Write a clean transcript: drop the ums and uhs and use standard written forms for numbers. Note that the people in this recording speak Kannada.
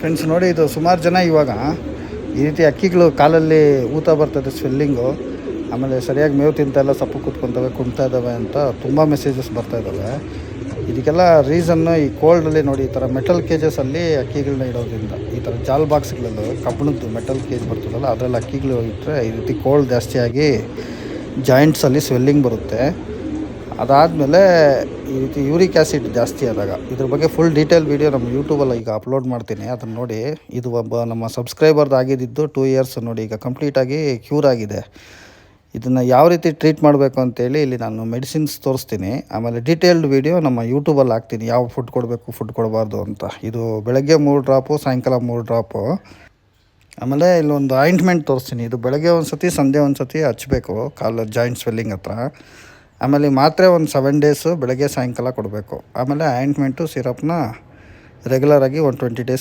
ಫ್ರೆಂಡ್ಸ್ ನೋಡಿ, ಇದು ಸುಮಾರು ಜನ ಇವಾಗ ಈ ರೀತಿ ಅಕ್ಕಿಗಳು ಕಾಲಲ್ಲಿ ಊತ ಬರ್ತದೆ, ಸ್ವೆಲ್ಲಿಂಗು, ಆಮೇಲೆ ಸರಿಯಾಗಿ ಮೇವು ತಿಂತಾಯಿಲ್ಲ, ಸಪ್ಪು ಕೂತ್ಕೊತವೆ, ಕುಣ್ತಾ ಇದ್ದಾವೆ ಅಂತ ತುಂಬ ಮೆಸೇಜಸ್ ಬರ್ತಾ ಇದ್ದಾವೆ. ಇದಕ್ಕೆಲ್ಲ ರೀಸನ್ನು ಈ ಕೋಲ್ಡಲ್ಲಿ ನೋಡಿ, ಈ ಥರ ಮೆಟಲ್ ಕೇಜಸಲ್ಲಿ ಅಕ್ಕಿಗಳನ್ನ ಇಡೋದ್ರಿಂದ, ಈ ಥರ ಜಾಲ್ ಬಾಕ್ಸ್ಗಳಲ್ಲೂ ಕಬ್ಬಿಣದ್ದು ಮೆಟಲ್ ಕೇಜ್ ಬರ್ತದಲ್ಲ, ಅದರಲ್ಲಿ ಅಕ್ಕಿಗಳು ಇಟ್ಟರೆ ಈ ರೀತಿ ಕೋಲ್ಡ್ ಜಾಸ್ತಿಯಾಗಿ ಜಾಯಿಂಟ್ಸಲ್ಲಿ ಸ್ವೆಲ್ಲಿಂಗ್ ಬರುತ್ತೆ. ಅದಾದಮೇಲೆ ಈ ರೀತಿ ಯೂರಿಕ್ ಆ್ಯಸಿಡ್ ಜಾಸ್ತಿ ಆದಾಗ, ಇದ್ರ ಬಗ್ಗೆ ಫುಲ್ ಡೀಟೇಲ್ ವೀಡಿಯೋ ನಮ್ಮ ಯೂಟ್ಯೂಬಲ್ಲಿ ಈಗ ಅಪ್ಲೋಡ್ ಮಾಡ್ತೀನಿ, ಅದನ್ನು ನೋಡಿ. ಇದು ಒಬ್ಬ ನಮ್ಮ ಸಬ್ಸ್ಕ್ರೈಬರ್ದು ಆಗಿದ್ದು 2 ಇಯರ್ಸ್ ನೋಡಿ, ಈಗ ಕಂಪ್ಲೀಟಾಗಿ ಕ್ಯೂರ್ ಆಗಿದೆ. ಇದನ್ನು ಯಾವ ರೀತಿ ಟ್ರೀಟ್ ಮಾಡಬೇಕು ಅಂತೇಳಿ ಇಲ್ಲಿ ನಾನು ಮೆಡಿಸಿನ್ಸ್ ತೋರಿಸ್ತೀನಿ. ಆಮೇಲೆ ಡೀಟೇಲ್ಡ್ ವೀಡಿಯೋ ನಮ್ಮ ಯೂಟ್ಯೂಬಲ್ಲಿ ಹಾಕ್ತೀನಿ, ಯಾವ ಫುಡ್ ಕೊಡಬೇಕು, ಫುಡ್ ಕೊಡಬಾರ್ದು ಅಂತ. ಇದು ಬೆಳಗ್ಗೆ 3 ಡ್ರಾಪು, ಸಾಯಂಕಾಲ 3 ಡ್ರಾಪು. ಆಮೇಲೆ ಇಲ್ಲೊಂದು ಆಯಿಂಟ್ಮೆಂಟ್ ತೋರಿಸ್ತೀನಿ. ಇದು ಬೆಳಗ್ಗೆ ಒಂದು ಸತಿ, ಸಂಜೆ ಒಂದು ಸತಿ ಹಚ್ಚಬೇಕು ಕಾಲು ಜಾಯಿಂಟ್ ಸ್ವೆಲ್ಲಿಂಗ್ ಹತ್ರ. ಆಮೇಲೆ ಮಾತ್ರೆ ಒಂದು 7 ಡೇಸು ಬೆಳಗ್ಗೆ ಸಾಯಂಕಾಲ ಕೊಡಬೇಕು. ಆಮೇಲೆ ಆಯಿಂಟ್ಮೆಂಟು ಸಿರಪ್ನ ರೆಗ್ಯುಲರಾಗಿ ಒಂದು 20 ಡೇಸ್